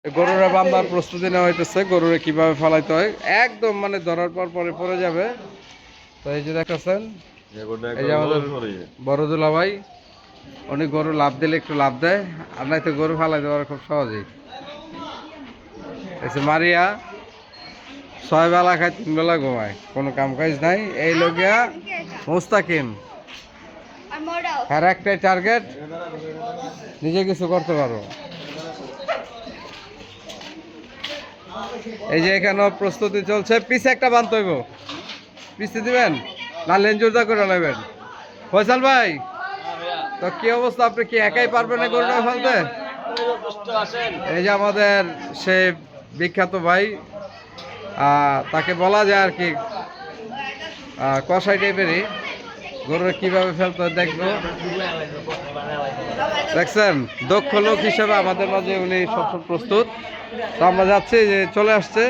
গরুরা বান্ধার প্রস্তুতি নেওয়া হইতেছে, গরুরে কিভাবে ফালাইতে হয় একদম মানে ধরার পর পরে পড়ে যাবে। তো এই যে দেখতেছেন, এই যে আমাদের বড় দুলা ভাই, উনি গরু লাভ দিলে একটু লাভ দেয়, আর নাই তো গরু ফালাই দেওয়ার খুব সহজেই। এসে মারিয়া 6 বেলা খায় 3 বেলা ঘুমায়, কোনো কাম কাজ নাই। এই লোকিয়া মুস্তাকিম, আর একটাই টার্গেট, নিজে কিছু করতে পারো। এই যে এখানেও প্রস্তুতি চলছে, পিছে একটা বানতে হইব, পিছে দিবেন না লেঞ্জুরদা করে নেবেন। ফয়সাল ভাই, তো কি অবস্থা, আপনি কি একাই পারবেন না গরুটা ফেলতে? এই যে আমাদের সে বিখ্যাত ভাই, তাকে বলা যায় আর কি কষাই টাইপেরই, গরুটা কিভাবে ফেলতে হয় দেখবো। দেখছেন, দক্ষ লোক হিসেবে আমাদের মাঝে উনি সবসময় প্রস্তুত। তো আমরা যাচ্ছি, যে চলে আসছে